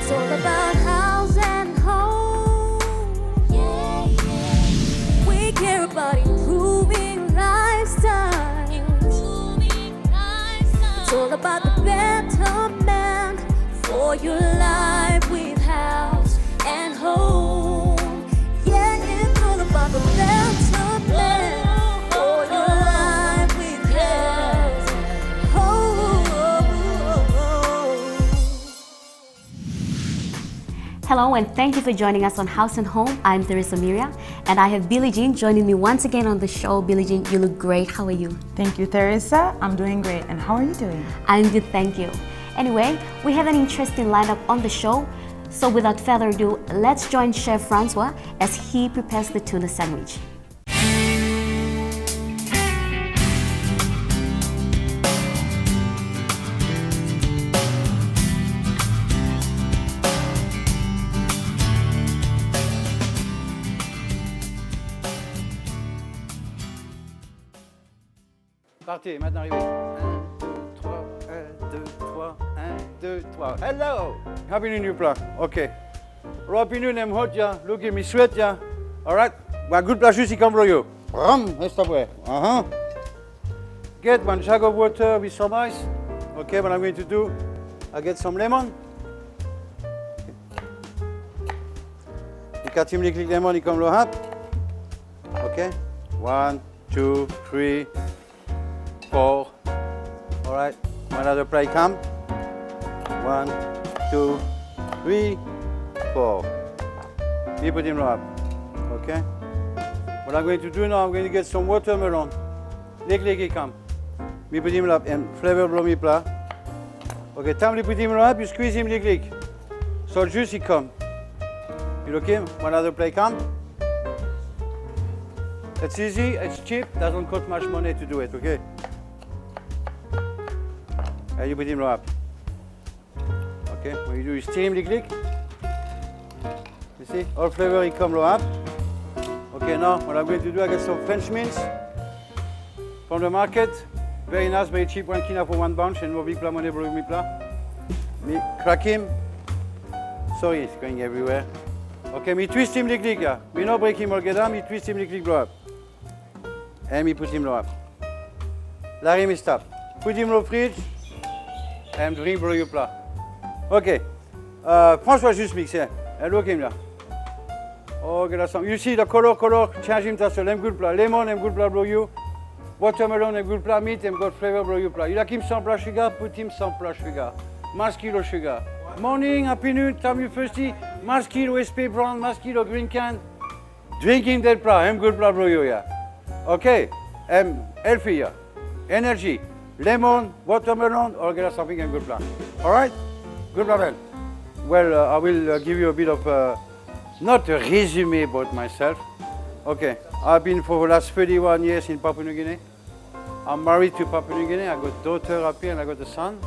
It's all about house and home. Yeah, yeah. We care about improving lifestyles. It's all about the betterment for your life with house and home. Yeah, it's all about the betterment for your life with house and home. Hello and thank you for joining us on House and Home. I'm Teresa Miria and I have Billie Jean joining me once again on the show. Billie Jean, you look great. How are you? Thank you, Teresa. I'm doing great. And how are you doing? I'm good, thank you. Anyway, we have an interesting lineup on the show. So without further ado, let's join Chef Francois as he prepares the tuna sandwich. Partez, maintenant arrivez. 1, 2, 3, 1, 2, 3. Hello! Happy New Year plat. Okay. Happy New Year, hot ya. Look at me sweat ya. Alright. Well, good plat juicy come for you. Rest away. Get one jug of water with some ice. Okay, what I'm going to do, I get some lemon. Ik had hem niet lemon, die komt lo hap. Okay. 1, 2, 3, 4. Alright. Another play come. 1, 2, 3, 4. You put him up. Okay? What I'm going to do now, I'm going to get some watermelon. Lick come. We put him up and flavor blow me plat. Okay, time you put him up, you squeeze him lick. So juicy come. You look him, one other play come. It's easy, it's cheap, doesn't cost much money to do it, okay? And you put him up. Okay, what you do is steam the click. You see, all flavor it come low up. Okay, now what I'm going to do, I get some French mince from the market. Very nice, very cheap, 1 kilo for 1 bunch, and no big plat money below me plat. Me crack him. Sorry, it's going everywhere. Okay, me twist him the click, yeah. Me not break him altogether, me twist him the click blow up. And me put him low up. Larry, me stop. Put him low fridge. And drink blow your plat. Okay. Francois just mix here. And look him là. Okay, that's some. You see the color, change him to some good plat. Lemon and good plat blow you. Watermelon and good plat. Meat and good flavor blow you plat. You like him some plat sugar, put him some plat sugar. Mass kilo sugar. Morning, happy noon, time you thirsty. Mass kilo SP brown, mass kilo green can. Drinking that plat, and good plat blow you, yeah. Okay. Healthy, yeah. Energy. Lemon, watermelon, or get something and good plan. All right? Good plan. Well, I will give you a bit of, not a resume about myself. Okay, I've been for the last 31 years in Papua New Guinea. I'm married to Papua New Guinea. I got a daughter up here and I got a son.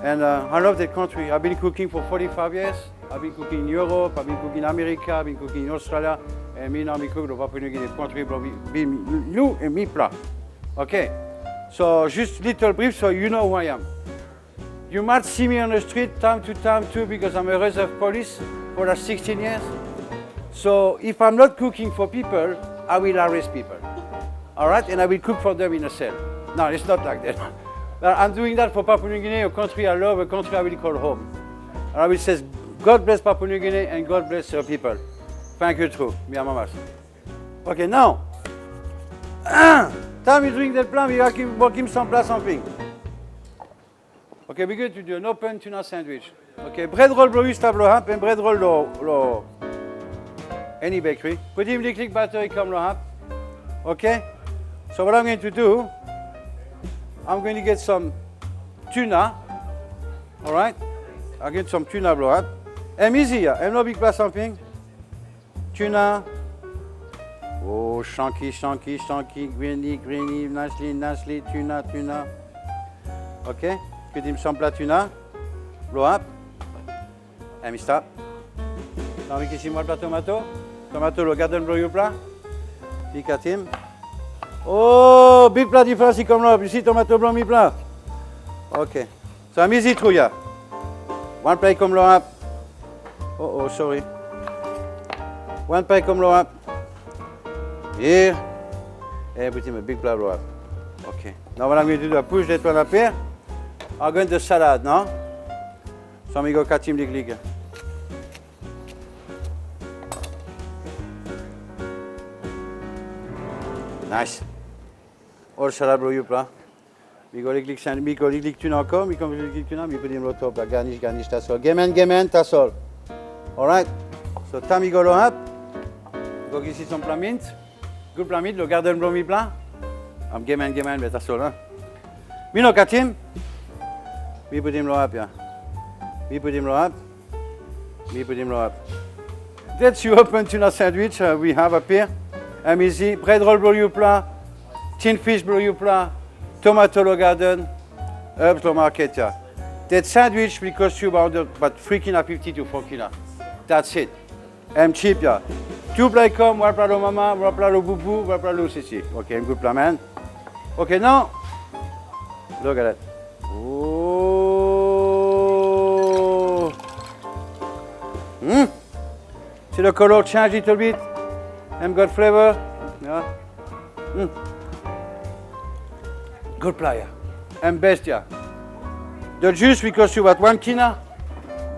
And I love that country. I've been cooking for 45 years. I've been cooking in Europe, I've been cooking in America, I've been cooking in Australia. And me now, I cook the Papua New Guinea country, you and me plat. Okay? So just little brief so you know who I am. You might see me on the street time to time too because I'm a reserve police for the last 16 years. So if I'm not cooking for people, I will arrest people. All right? And I will cook for them in a cell. No, it's not like that. But I'm doing that for Papua New Guinea, a country I love, a country I will call home. And I will say, God bless Papua New Guinea and God bless your people. Thank you, true. Mia mamas. Okay, now. Time you drink that plan, we work him some plat something. Okay, we're going to do an open tuna sandwich. Okay, bread roll blow you blow up and bread roll low. Any bakery. Put him the click battery come low up. Okay? So what I'm going to do, I'm going to get some tuna. Alright? I'll get some tuna blow up. And easy, and no big plat something. Tuna. Oh, chunky, greeny, nicely, tuna. Okay, put him some plat tuna, blow up, and we stop. Now we can see more plat tomato. Tomato, le garden blow you plat. Pick at him. Oh, big plat difference, he come up. You see tomato blow me plat. Okay, so I'm easy through ya. One plate come blow up, Oh, sorry. One pie come low up. Here. And put him a big blow up. Okay. Now what I'm going to do, I push that one up here. I'm going to salad now. So I'm going to cut him the glick. Nice. All salad blow you pla. We go glick sand, we go glick tuna encore, we come glick tuna, we put him on top, garnish, that's all. Gamen, that's all. Alright. So time we go up. Go ici some plant mint. Good plant mint, le garden blow me pla. I'm gamen, but that's all. Huh? We no cut him. We put him low up, yeah. We put him low up. We put him low up. That's you open tuna sandwich we have up here. Easy. Bread roll blow you pla. Tin fish blow you pla. Tomato low garden. Herbs low market, yeah. That sandwich will cost you about 3.50 to 4 kg. That's it. Cheap, yeah. 2 play come, 1 plat lo mama, 1 plat lo boubou, 1 plat lo sissi. Okay, good plan, man. Okay, now, look at that. Oh. See the color change a little bit? Got flavor. Yeah. Good player. Best, yeah. The juice will cost you about 1 kg.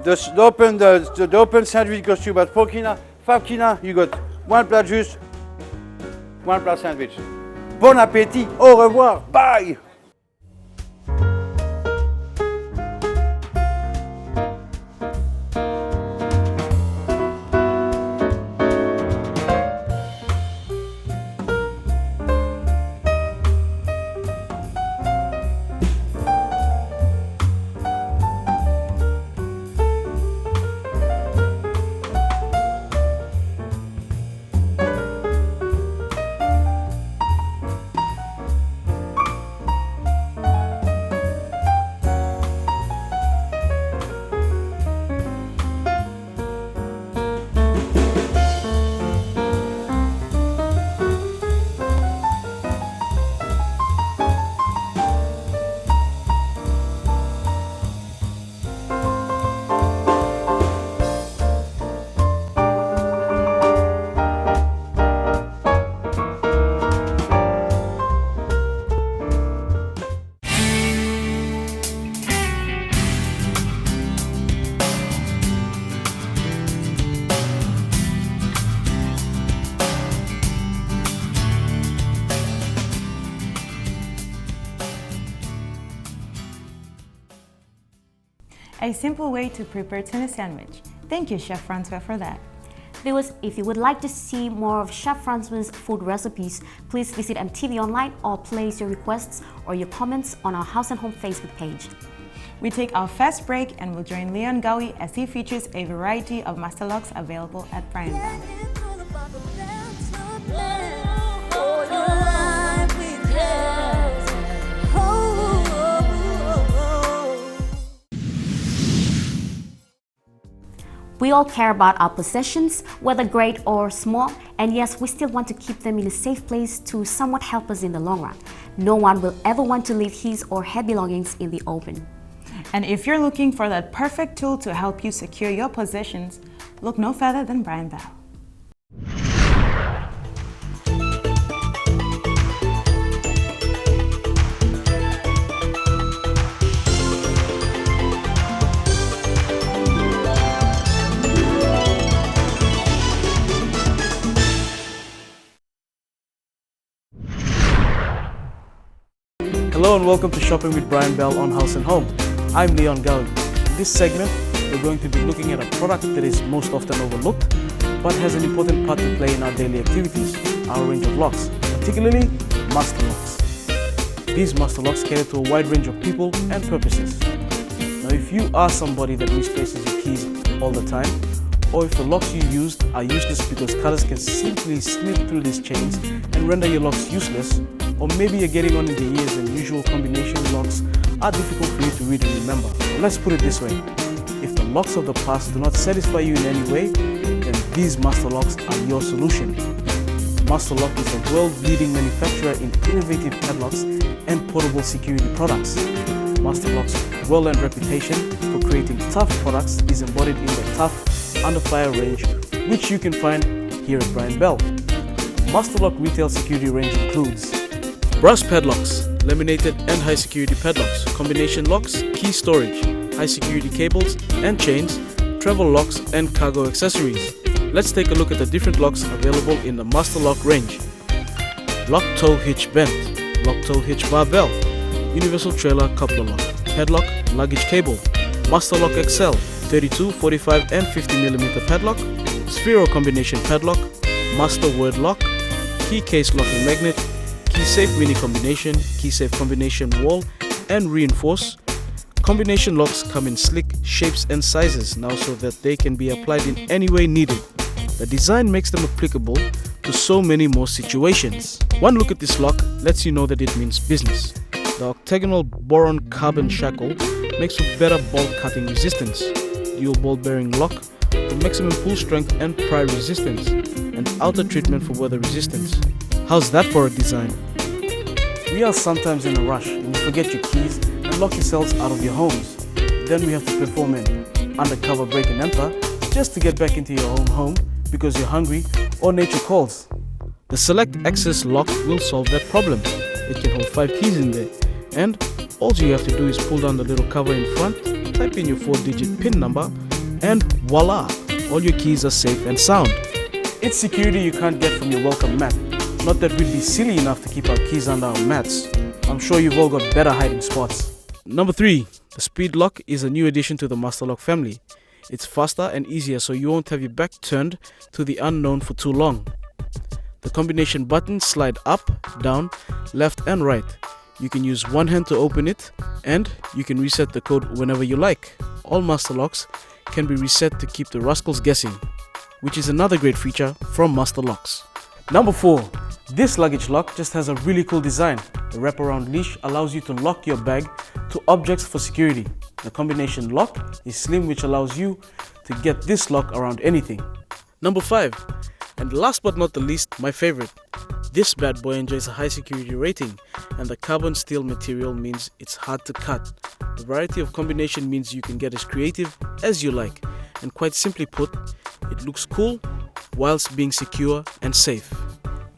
The open sandwich costs you about 4 kg. 5 kg, you got 1 plat juice, 1 plat sandwich. Bon appétit, au revoir, bye! A simple way to prepare tuna sandwich. Thank you, Chef Francois, for that. Viewers, if you would like to see more of Chef Francois' food recipes, please visit EMTV online or place your requests or your comments on our Haus Home Facebook page. We take our first break and we'll join Leon Gawi as he features a variety of master logs available at Brian Bell. We all care about our possessions, whether great or small, and yes, we still want to keep them in a safe place to somewhat help us in the long run. No one will ever want to leave his or her belongings in the open. And if you're looking for that perfect tool to help you secure your possessions, look no further than Brian Bell. Hello and welcome to Shopping with Brian Bell on Haus Home. I'm Leon Gawi. In this segment, we're going to be looking at a product that is most often overlooked, but has an important part to play in our daily activities, our range of locks, particularly master locks. These master locks cater to a wide range of people and purposes. Now, if you are somebody that misplaces your keys all the time, or if the locks you used are useless because cutters can simply snip through these chains and render your locks useless, or maybe you're getting on in the years and usual combination locks are difficult for you to read and remember. Well, let's put it this way. If the locks of the past do not satisfy you in any way, then these master locks are your solution. Master Lock is a world-leading manufacturer in innovative padlocks and portable security products. Master Lock's well-earned reputation for creating tough products is embodied in the tough, under fire range, which you can find here at Brian Bell. Master Lock retail security range includes brass padlocks, laminated and high security padlocks, combination locks, key storage, high security cables and chains, travel locks and cargo accessories. Let's take a look at the different locks available in the Master Lock range. Lock toe hitch bent, lock toe hitch barbell, universal trailer coupler lock, padlock, luggage cable, Master Lock XL, 32, 45 and 50mm padlock, Sphero combination padlock, Master Word lock, key case locking magnet, key safe mini combination, key safe combination wall and reinforce. Combination locks come in slick shapes and sizes now so that they can be applied in any way needed. The design makes them applicable to so many more situations. One look at this lock lets you know that it means business. The octagonal boron carbon shackle makes for better bolt cutting resistance, dual ball bearing lock for maximum pull strength and pry resistance, and outer treatment for weather resistance. How's that for a design? We are sometimes in a rush and you forget your keys and lock yourselves out of your homes. Then we have to perform an undercover break and enter just to get back into your own home because you're hungry or nature calls. The Select Access lock will solve that problem. It can hold 5 keys in there, and all you have to do is pull down the little cover in front, type in your 4-digit PIN number, and voila! All your keys are safe and sound. It's security you can't get from your welcome mat. Not that we'd be silly enough to keep our keys under our mats. I'm sure you've all got better hiding spots. Number 3. The Speed Lock is a new addition to the Master Lock family. It's faster and easier so you won't have your back turned to the unknown for too long. The combination buttons slide up, down, left and right. You can use one hand to open it and you can reset the code whenever you like. All Master Locks can be reset to keep the rascals guessing, which is another great feature from Master Locks. Number 4. This luggage lock just has a really cool design. The wraparound leash allows you to lock your bag to objects for security. The combination lock is slim, which allows you to get this lock around anything. Number 5. And last but not the least, my favorite. This bad boy enjoys a high security rating, and the carbon steel material means it's hard to cut. The variety of combination means you can get as creative as you like, and quite simply put, it looks cool whilst being secure and safe.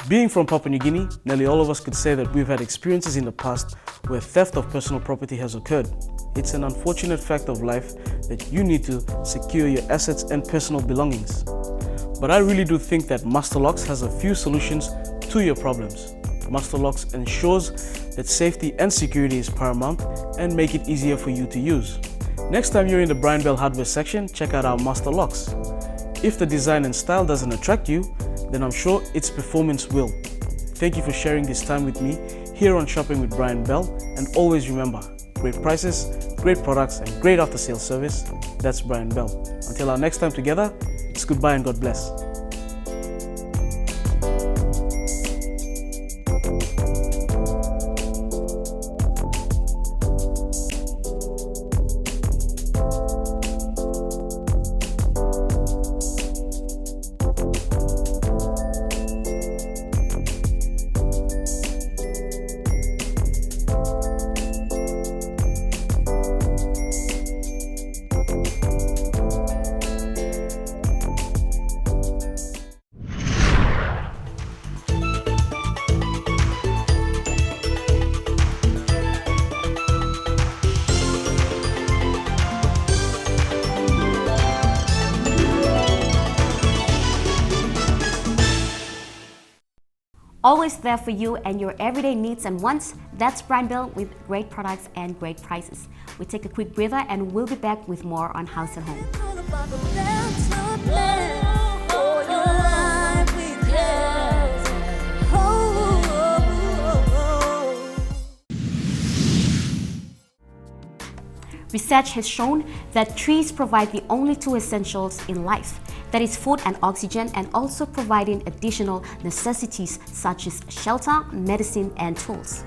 Being from Papua New Guinea, nearly all of us could say that we've had experiences in the past where theft of personal property has occurred. It's an unfortunate fact of life that you need to secure your assets and personal belongings. But I really do think that Master Locks has a few solutions to your problems. Master Locks ensures that safety and security is paramount and make it easier for you to use. Next time you're in the Brian Bell hardware section, check out our Master Locks. If the design and style doesn't attract you, then I'm sure its performance will. Thank you for sharing this time with me here on Shopping with Brian Bell, and always remember, great prices, great products and great after sales service. That's Brian Bell. Until our next time together, it's goodbye and God bless. Always there for you and your everyday needs and wants. That's Brian Bell with great products and great prices. We take a quick breather and we'll be back with more on House and Home. All about the better man for your life with Haus. Research has shown that trees provide the only two essentials in life, that is food and oxygen, and also providing additional necessities such as shelter, medicine, and tools.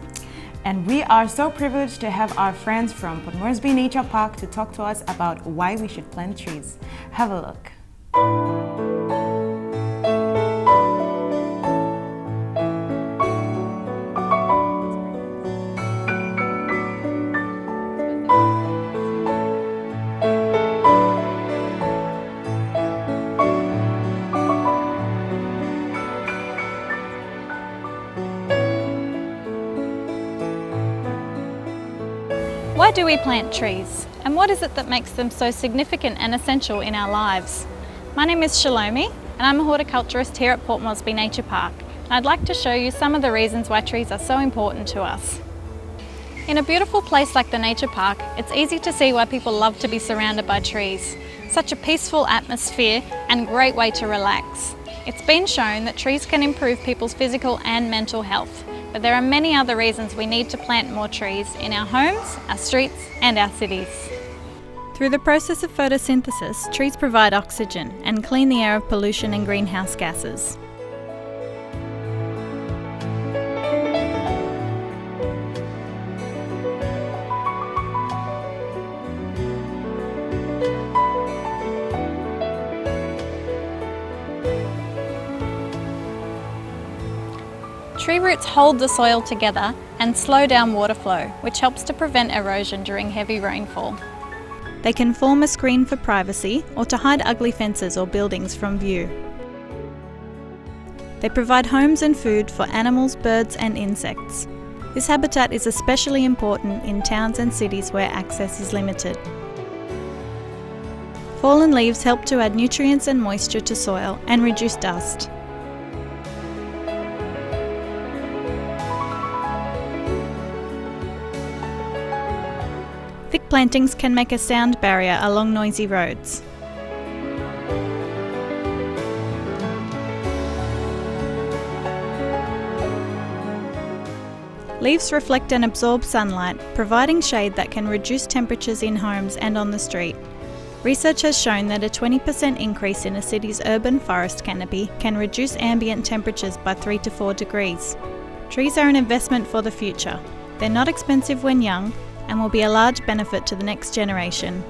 And we are so privileged to have our friends from Port Moresby Nature Park to talk to us about why we should plant trees. Have a look. Why do we plant trees? And what is it that makes them so significant and essential in our lives? My name is Shalomi and I'm a horticulturist here at Port Moresby Nature Park. And I'd like to show you some of the reasons why trees are so important to us. In a beautiful place like the Nature Park, it's easy to see why people love to be surrounded by trees. Such a peaceful atmosphere and great way to relax. It's been shown that trees can improve people's physical and mental health, but there are many other reasons we need to plant more trees in our homes, our streets and our cities. Through the process of photosynthesis, trees provide oxygen and clean the air of pollution and greenhouse gases. Tree roots hold the soil together and slow down water flow, which helps to prevent erosion during heavy rainfall. They can form a screen for privacy or to hide ugly fences or buildings from view. They provide homes and food for animals, birds and insects. This habitat is especially important in towns and cities where access is limited. Fallen leaves help to add nutrients and moisture to soil and reduce dust. Thick plantings can make a sound barrier along noisy roads. Leaves reflect and absorb sunlight, providing shade that can reduce temperatures in homes and on the street. Research has shown that a 20% increase in a city's urban forest canopy can reduce ambient temperatures by 3 to 4 degrees. Trees are an investment for the future. They're not expensive when young, and will be a large benefit to the next generation.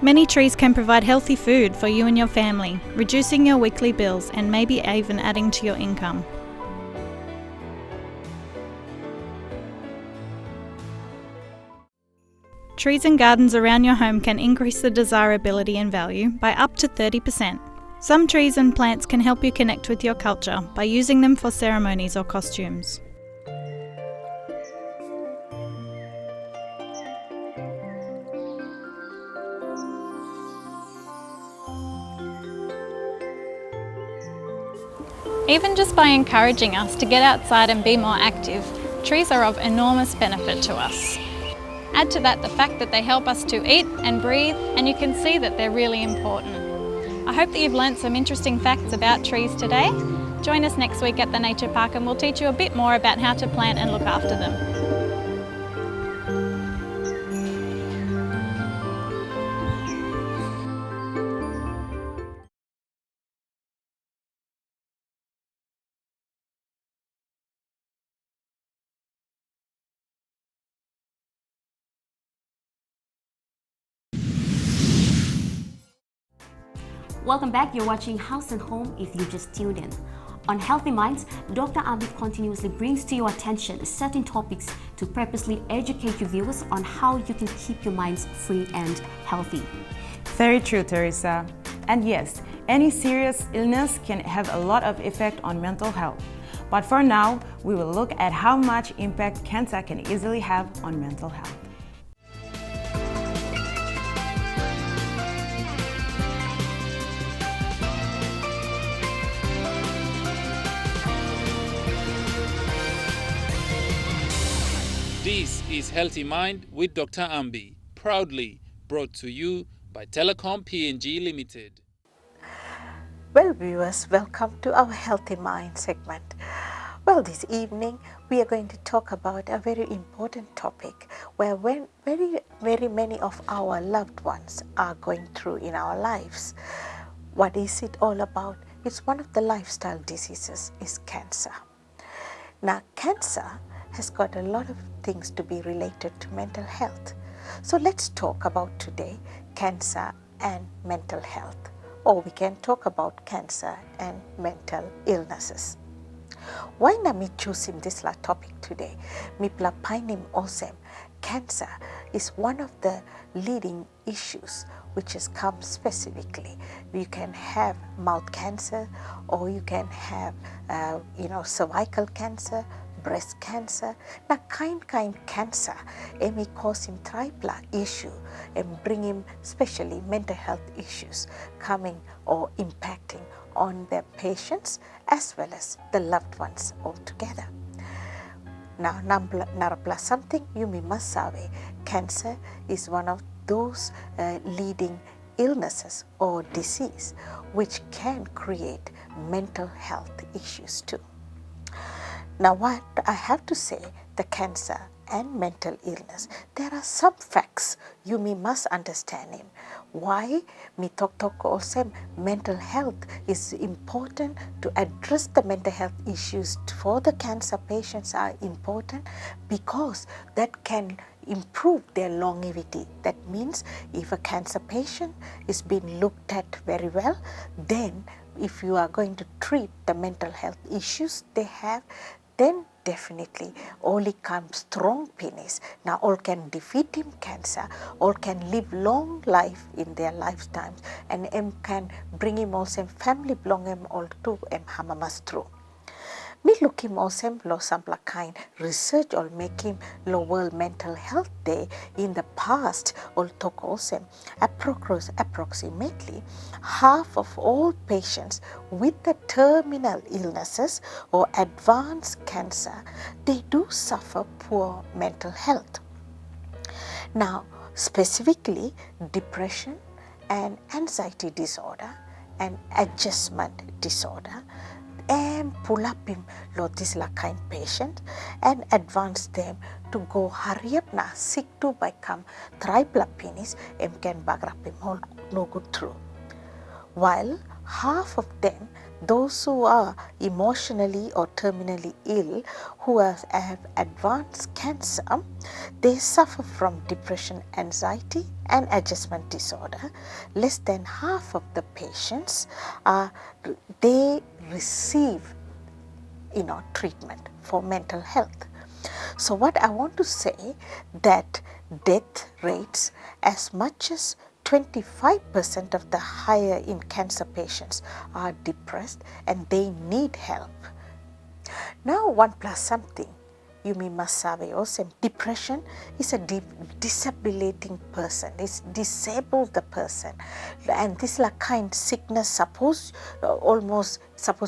Many trees can provide healthy food for you and your family, reducing your weekly bills and maybe even adding to your income. Trees and gardens around your home can increase the desirability and value by up to 30%. Some trees and plants can help you connect with your culture by using them for ceremonies or costumes. Even just by encouraging us to get outside and be more active, trees are of enormous benefit to us. Add to that the fact that they help us to eat and breathe, and you can see that they're really important. I hope that you've learnt some interesting facts about trees today. Join us next week at the Nature Park and we'll teach you a bit more about how to plant and look after them. Welcome back. You're watching House Home if you just tuned in. On Healthy Minds, Dr. Abid continuously brings to your attention certain topics to purposely educate your viewers on how you can keep your minds free and healthy. Very true, Teresa. And yes, any serious illness can have a lot of effect on mental health. But for now, we will look at how much impact cancer can easily have on mental health. This is Healthy Mind with Dr. Ambi, proudly brought to you by Telecom PNG Limited. Well, viewers, welcome to our Healthy Mind segment. Well, this evening we are going to talk about a very important topic where very many of our loved ones are going through in our lives. What is it all about? It's one of the lifestyle diseases, is cancer. Now, cancer has got a lot of things to be related to mental health. So let's talk about today cancer and mental health, or we can talk about cancer and mental illnesses. Why nami choosing this topic today? Mipla painim osem, cancer is one of the leading issues which has come specifically. You can have mouth cancer, or you can have cervical cancer, breast cancer. Now kind cancer, may cause him triple issue and bring him especially mental health issues coming or impacting on their patients as well as the loved ones altogether. Now, narapla something you must sabe, cancer is one of those leading illnesses or disease which can create mental health issues too. Now what I have to say, the cancer and mental illness, there are some facts you must understand him. Why me talk also mental health is important to address the mental health issues for the cancer patients are important because that can improve their longevity. That means if a cancer patient is being looked at very well, then if you are going to treat the mental health issues they have, then definitely only comes strong penis. Now all can defeat him cancer, all can live long life in their lifetimes, and can bring him also family belong him all to hamamas through. Me look him also lo sampla kind research or make him lo World Mental Health Day in the past or talk also approximately half of all patients with the terminal illnesses or advanced cancer, they do suffer poor mental health. Now specifically depression and anxiety disorder and adjustment disorder and pull up him this kind patient and advance them to go hurry up na sick to become triple penis can bagrap him all no good through. While half of them, those who are emotionally or terminally ill, who have advanced cancer, they suffer from depression, anxiety and adjustment disorder. Less than half of the patients they receive treatment for mental health. So what I want to say that death rates as much as 25% of the higher in cancer patients are depressed and they need help. Now one plus something you must sabe also depression is a disabling person. It's disabled the person, and this like kind sickness suppose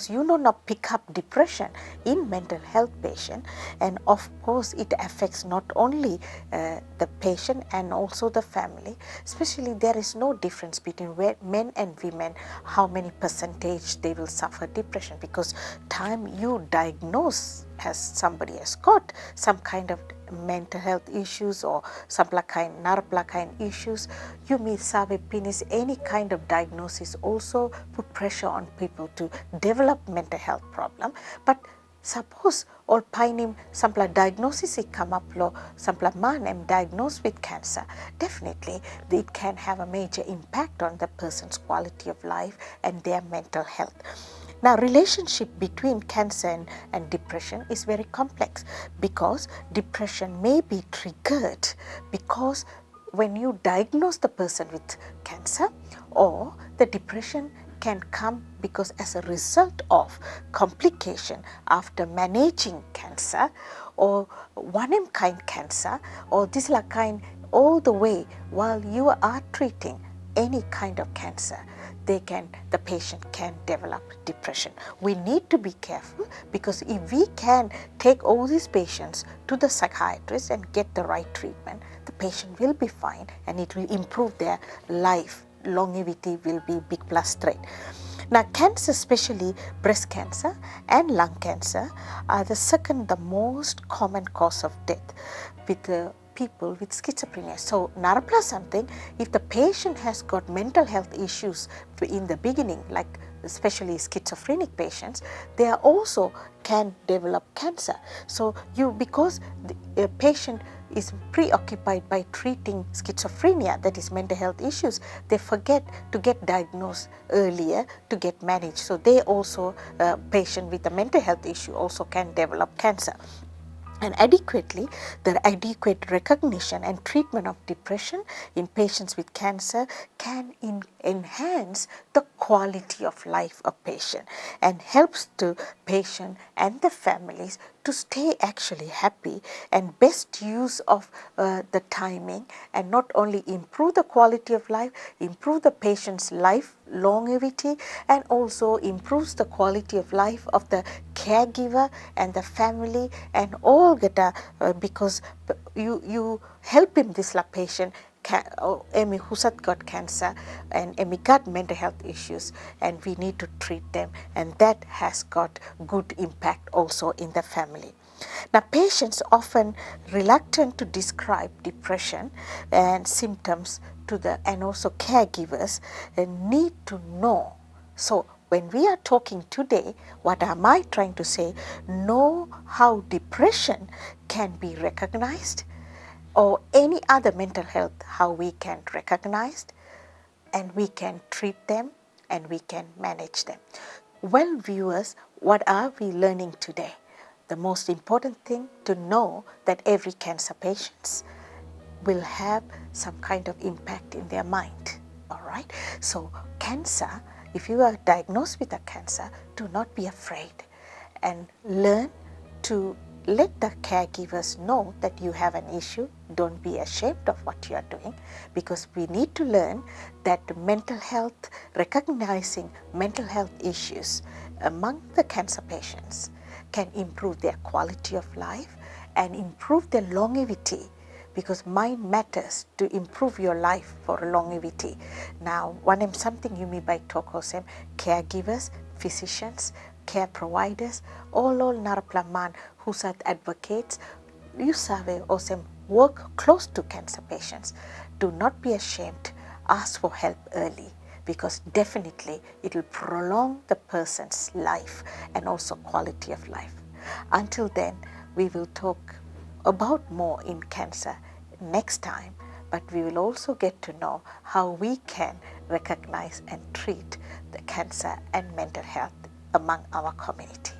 you not pick up depression in mental health patient, and of course it affects not only the patient and also the family. Especially there is no difference between men and women how many percentage they will suffer depression, because time you diagnose as somebody has got some kind of mental health issues or some kind issues, you may sabe penis any kind of diagnosis also put pressure on people to develop mental health problem. But suppose all pinim sampla diagnosis it come up lo sampla man am diagnosed with cancer, definitely it can have a major impact on the person's quality of life and their mental health. Now relationship between cancer and depression is very complex, because depression may be triggered because when you diagnose the person with cancer, or the depression can come because as a result of complication after managing cancer, or one kind cancer, or this like kind all the way while you are treating any kind of cancer, the patient can develop depression. We need to be careful, because if we can take all these patients to the psychiatrist and get the right treatment, the patient will be fine and it will improve their life. Longevity will be big plus trait. Now cancer, especially breast cancer and lung cancer, are the second the most common cause of death with people with schizophrenia. So narapla something, if the patient has got mental health issues in the beginning, like especially schizophrenic patients, they are also can develop cancer. So because the patient is preoccupied by treating schizophrenia, that is mental health issues, they forget to get diagnosed earlier to get managed. So they also, patient with a mental health issue also can develop cancer. And the adequate recognition and treatment of depression in patients with cancer can enhance the quality of life of patient and helps the patient and the families to stay actually happy and best use of the timing, and not only improve the quality of life, improve the patient's life longevity, and also improves the quality of life of the caregiver and the family and all get because you help him this la patient Emi who's got cancer and Emi got mental health issues, and we need to treat them, and that has got good impact also in the family. Now, patients often reluctant to describe depression and symptoms to the, and also caregivers need to know. So when we are talking today, what am I trying to say? Know how depression can be recognized, or any other mental health, how we can recognize and we can treat them and we can manage them. Well, viewers, what are we learning today? The most important thing to know that every cancer patient will have some kind of impact in their mind. All right. So cancer, if you are diagnosed with a cancer, do not be afraid and learn to let the caregivers know that you have an issue. Don't be ashamed of what you are doing, because we need to learn that mental health, recognizing mental health issues among the cancer patients can improve their quality of life and improve their longevity, because mind matters to improve your life for longevity. Now, one something you mean by Tokosem, caregivers, physicians, care providers, all naraplaman who's at advocates, you survey or work close to cancer patients. Do not be ashamed. Ask for help early, because definitely it will prolong the person's life and also quality of life. Until then, we will talk about more in cancer next time, but we will also get to know how we can recognize and treat the cancer and mental health among our community.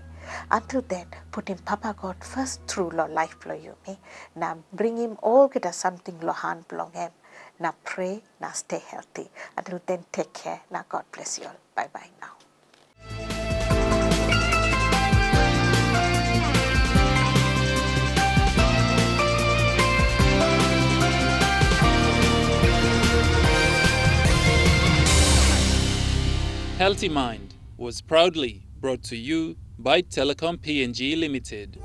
Until then, put in Papa God first through lo life lo yumi. Now bring him all get us something lo hand belong him. Now pray, now stay healthy. Until then, take care. Now God bless you all. Bye bye now. Healthy Mind was proudly brought to you by Telecom PNG Limited.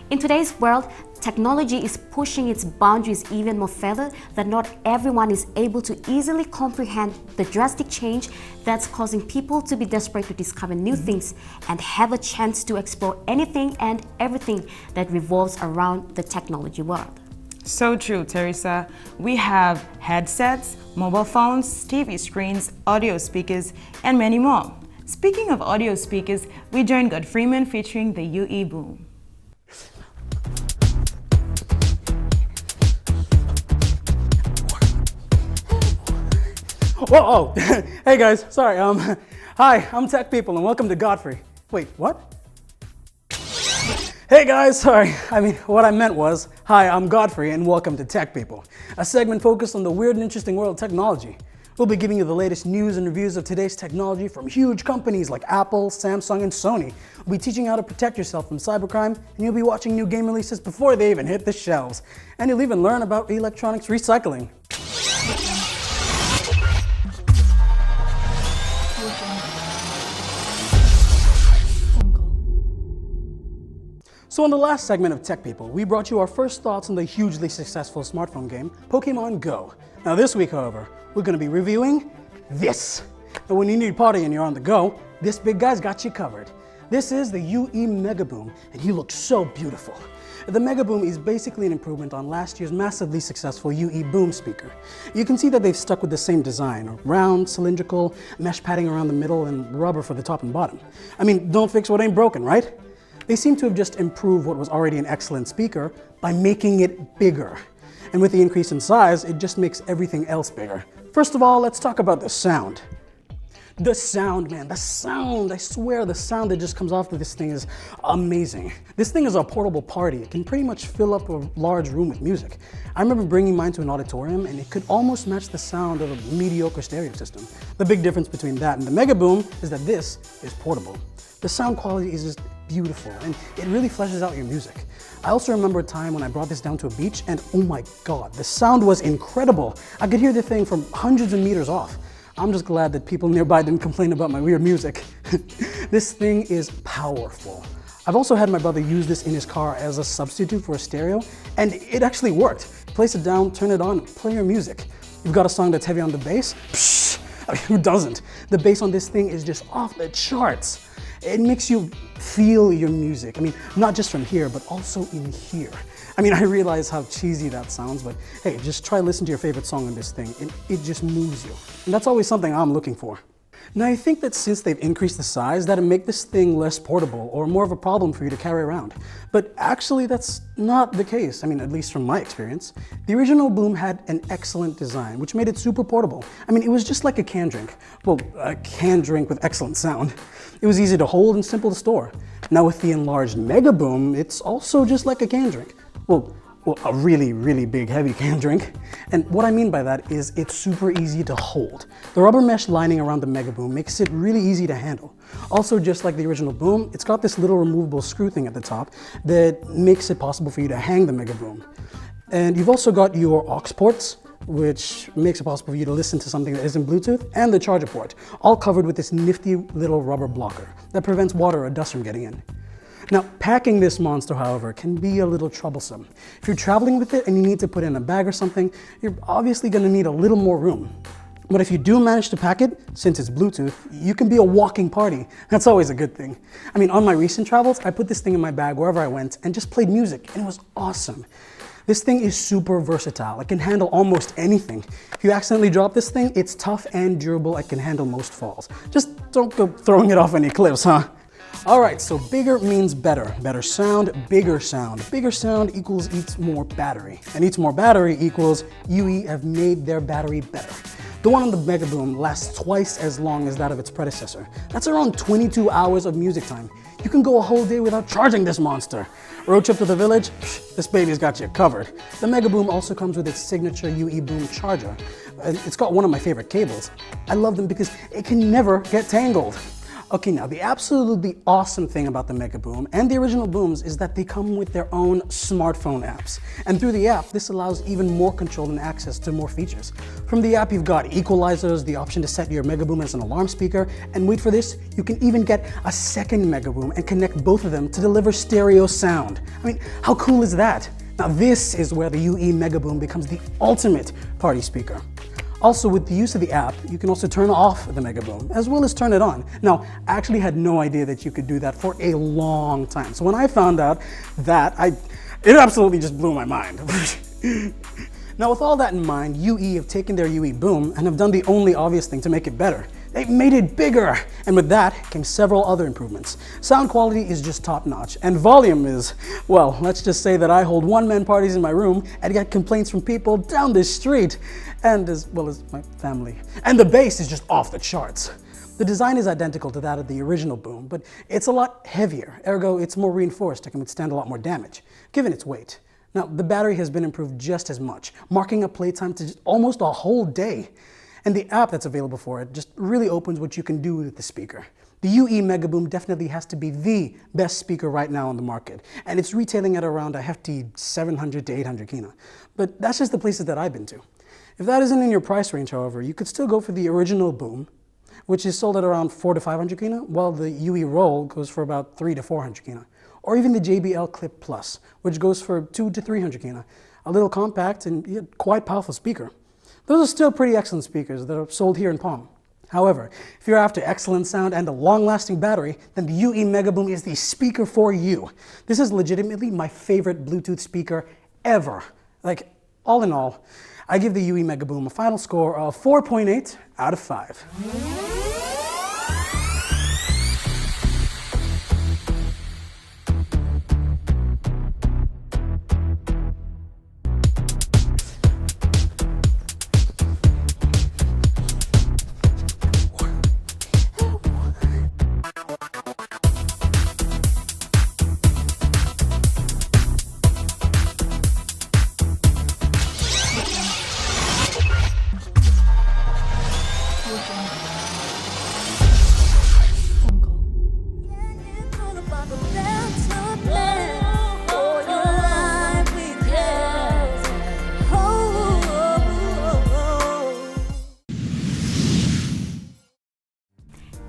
In today's world, technology is pushing its boundaries even more further, that not everyone is able to easily comprehend the drastic change that's causing people to be desperate to discover new things and have a chance to explore anything and everything that revolves around the technology world. So true, Teresa. We have headsets, mobile phones, TV screens, audio speakers, and many more. Speaking of audio speakers, we join God Freeman featuring the UE Boom. Whoa, oh, hey guys, sorry, hi, I'm Tech People and welcome to Godfrey. Wait, what? Hey guys, sorry, what I meant was, hi, I'm Godfrey and welcome to Tech People, a segment focused on the weird and interesting world of technology. We'll be giving you the latest news and reviews of today's technology from huge companies like Apple, Samsung, and Sony. We'll be teaching you how to protect yourself from cybercrime, and you'll be watching new game releases before they even hit the shelves. And you'll even learn about electronics recycling. So in the last segment of Tech People, we brought you our first thoughts on the hugely successful smartphone game, Pokemon Go. Now this week, however, we're going to be reviewing this. And when you need a party and you're on the go, this big guy's got you covered. This is the UE Mega Boom, and he looks so beautiful. The Mega Boom is basically an improvement on last year's massively successful UE Boom speaker. You can see that they've stuck with the same design, round, cylindrical, mesh padding around the middle, and rubber for the top and bottom. Don't fix what ain't broken, right? They seem to have just improved what was already an excellent speaker by making it bigger. And with the increase in size, it just makes everything else bigger. First of all, let's talk about the sound. The sound, man, the sound, I swear the sound that just comes off of this thing is amazing. This thing is a portable party. It can pretty much fill up a large room with music. I remember bringing mine to an auditorium and it could almost match the sound of a mediocre stereo system. The big difference between that and the Mega Boom is that this is portable. The sound quality is just beautiful and it really fleshes out your music. I also remember a time when I brought this down to a beach and oh my God, the sound was incredible. I could hear the thing from hundreds of meters off. I'm just glad that people nearby didn't complain about my weird music. This thing is powerful. I've also had my brother use this in his car as a substitute for a stereo, and it actually worked. Place it down, turn it on, play your music. You've got a song that's heavy on the bass? Psh, I mean, who doesn't? The bass on this thing is just off the charts. It makes you feel your music. I mean, not just from here, but also in here. I mean, I realize how cheesy that sounds, but hey, just try listening to your favorite song on this thing. It just moves you. And that's always something I'm looking for. Now, I think that since they've increased the size, that'll make this thing less portable or more of a problem for you to carry around. But actually, that's not the case. I mean, at least from my experience. The original Boom had an excellent design, which made it super portable. I mean, it was just like a canned drink. Well, a canned drink with excellent sound. It was easy to hold and simple to store. Now with the enlarged Mega Boom, it's also just like a canned drink. Well, a really, really big, heavy canned drink. And what I mean by that is it's super easy to hold. The rubber mesh lining around the Mega Boom makes it really easy to handle. Also, just like the original Boom, it's got this little removable screw thing at the top that makes it possible for you to hang the Mega Boom. And you've also got your aux ports, which makes it possible for you to listen to something that isn't Bluetooth, and the charger port, all covered with this nifty little rubber blocker that prevents water or dust from getting in. Now, packing this monster, however, can be a little troublesome. If you're traveling with it and you need to put in a bag or something, you're obviously going to need a little more room. But if you do manage to pack it, since it's Bluetooth, you can be a walking party. That's always a good thing. I mean, on my recent travels, I put this thing in my bag wherever I went and just played music, and it was awesome. This thing is super versatile. It can handle almost anything. If you accidentally drop this thing, it's tough and durable. It can handle most falls. Just don't go throwing it off any cliffs, huh? All right, so bigger means better. Better sound, bigger sound. Bigger sound equals eats more battery. And eats more battery equals UE have made their battery better. The one on the Mega Boom lasts twice as long as that of its predecessor. That's around 22 hours of music time. You can go a whole day without charging this monster. Road trip to the village? Psh, this baby's got you covered. The Mega Boom also comes with its signature UE Boom charger. It's got one of my favorite cables. I love them because it can never get tangled. Okay, now the absolutely awesome thing about the Mega Boom and the original Booms is that they come with their own smartphone apps. And through the app, this allows even more control and access to more features. From the app, you've got equalizers, the option to set your Mega Boom as an alarm speaker, and wait for this, you can even get a second Mega Boom and connect both of them to deliver stereo sound. I mean, how cool is that? Now this is where the UE Mega Boom becomes the ultimate party speaker. Also, with the use of the app, you can also turn off the Mega Boom, as well as turn it on. Now, I actually had no idea that you could do that for a long time. So when I found out that, it absolutely just blew my mind. Now, with all that in mind, UE have taken their UE Boom and have done the only obvious thing to make it better. They've made it bigger, and with that came several other improvements. Sound quality is just top-notch, and volume is, well, let's just say that I hold one-man parties in my room and get complaints from people down the street, and as well as my family. And the bass is just off the charts. The design is identical to that of the original Boom, but it's a lot heavier, ergo it's more reinforced and can withstand a lot more damage, given its weight. Now, the battery has been improved just as much, marking a playtime to just almost a whole day. And the app that's available for it just really opens what you can do with the speaker. The UE Mega Boom definitely has to be the best speaker right now on the market, and it's retailing at around a hefty 700 to 800 kina. But that's just the places that I've been to. If that isn't in your price range, however, you could still go for the original Boom, which is sold at around 400 to 500 kina, while the UE Roll goes for about 300 to 400 kina. Or even the JBL Clip Plus, which goes for 200 to 300 kina. A little compact and quite powerful speaker. Those are still pretty excellent speakers that are sold here in Palm. However, if you're after excellent sound and a long-lasting battery, then the UE Mega Boom is the speaker for you. This is legitimately my favorite Bluetooth speaker ever. Like, all in all, I give the UE Mega Boom a final score of 4.8 out of 5.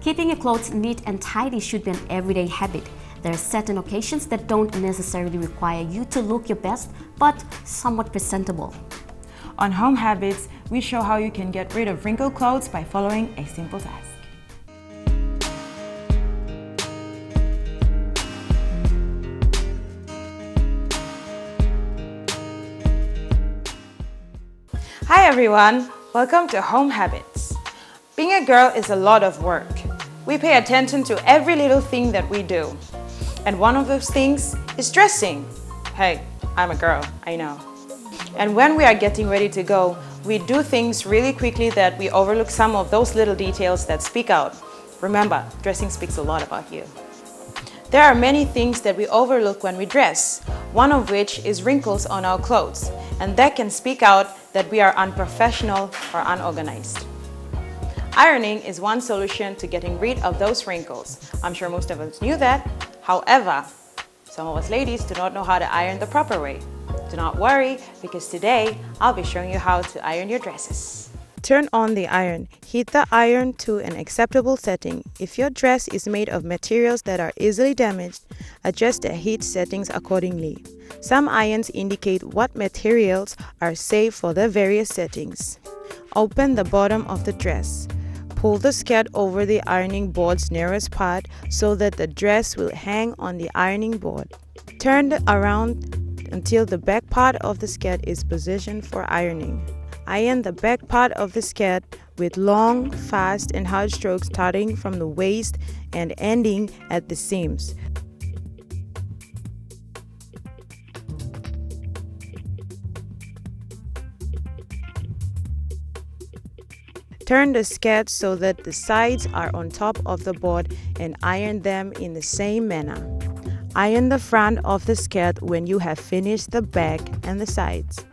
Keeping your clothes neat and tidy should be an everyday habit. There are certain occasions that don't necessarily require you to look your best, but somewhat presentable. On Home Habits, we show how you can get rid of wrinkled clothes by following a simple task. Hi everyone, welcome to Home Habits. Being a girl is a lot of work. We pay attention to every little thing that we do. And one of those things is dressing. Hey, I'm a girl, I know. And when we are getting ready to go, we do things really quickly that we overlook some of those little details that speak out. Remember, dressing speaks a lot about you. There are many things that we overlook when we dress, one of which is wrinkles on our clothes, and that can speak out that we are unprofessional or unorganized. Ironing is one solution to getting rid of those wrinkles. I'm sure most of us knew that. However, some of us ladies do not know how to iron the proper way. Do not worry, because today I'll be showing you how to iron your dresses. Turn on the iron. Heat the iron to an acceptable setting. If your dress is made of materials that are easily damaged, adjust the heat settings accordingly. Some irons indicate what materials are safe for the various settings. Open the bottom of the dress. Pull the skirt over the ironing board's narrowest part so that the dress will hang on the ironing board. Turn it around until the back part of the skirt is positioned for ironing. Iron the back part of the skirt with long, fast and hard strokes starting from the waist and ending at the seams. Turn the skirt so that the sides are on top of the board and iron them in the same manner. Iron the front of the skirt when you have finished the back and the sides.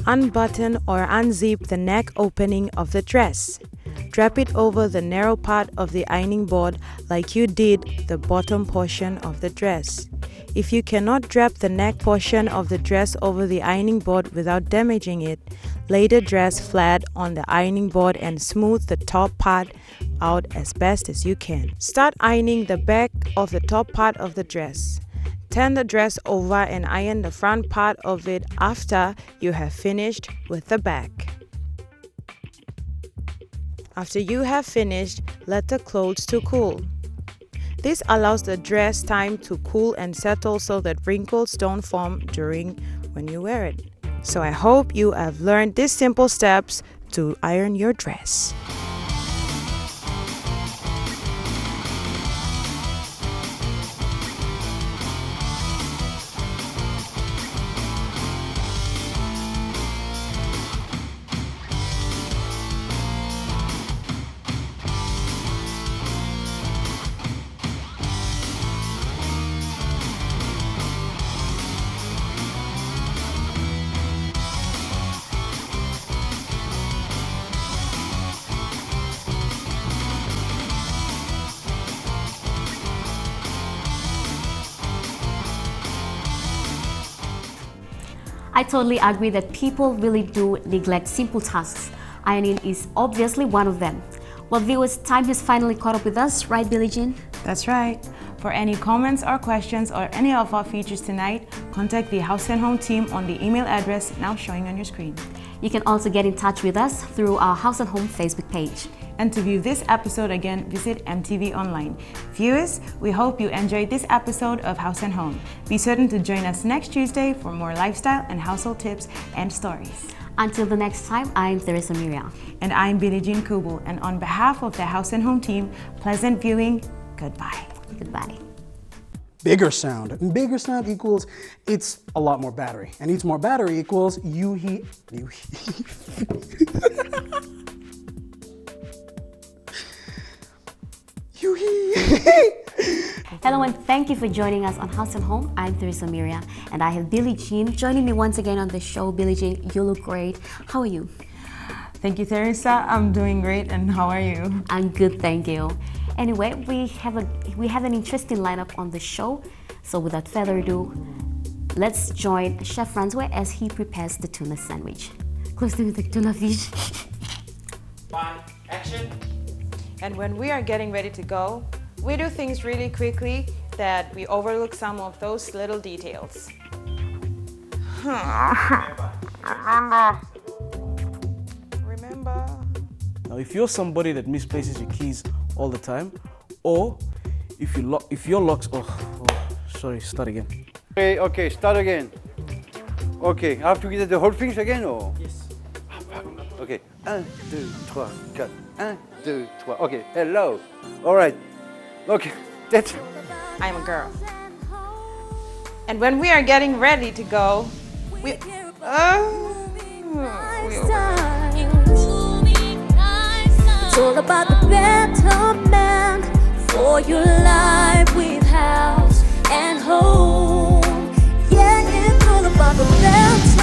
Unbutton or unzip the neck opening of the dress. Drap it over the narrow part of the ironing board like you did the bottom portion of the dress. If you cannot drap the neck portion of the dress over the ironing board without damaging it, lay the dress flat on the ironing board and smooth the top part out as best as you can. Start ironing the back of the top part of the dress. Turn the dress over and iron the front part of it after you have finished with the back. After you have finished, let the clothes to cool. This allows the dress time to cool and settle so that wrinkles don't form during when you wear it. So I hope you have learned these simple steps to iron your dress. I totally agree that people really do neglect simple tasks. Ironing is obviously one of them. Well, viewers, time has finally caught up with us, right, Billie Jean? That's right. For any comments or questions or any of our features tonight, contact the Haus Home team on the email address now showing on your screen. You can also get in touch with us through our Haus Home Facebook page. And to view this episode again, visit EMTV Online. Viewers, we hope you enjoyed this episode of Haus Home. Be certain to join us next Tuesday for more lifestyle and household tips and stories. Until the next time, I'm Teresa Miria. And I'm Billie Jean Kubel. And on behalf of the Haus Home team, pleasant viewing. Goodbye. Goodbye. Bigger sound. And bigger sound equals it's a lot more battery. And each more battery equals Hello and thank you for joining us on Haus Home. I'm Teresa Miria and I have Billie Jean joining me once again on the show. Billie Jean, you look great. How are you? Thank you, Teresa. I'm doing great, and how are you? I'm good, thank you. Anyway, we have an interesting lineup on the show. So without further ado, let's join Chef Francois as he prepares the tuna sandwich. Close to the tuna fish. 1, Action. And when we are getting ready to go, we do things really quickly that we overlook some of those little details. Remember. Now, if you're somebody that misplaces your keys all the time, or if your locks, sorry, start again. Okay, start again. Okay, I have to get the whole things again, or? Yes. Okay, 1, 2, 3, 4. 1, 2, 3. Okay, hello. All right. Okay, that's. I'm a girl. And when we are getting ready to go, It's all about the better man for your life with house and home. Yeah, it's all about the better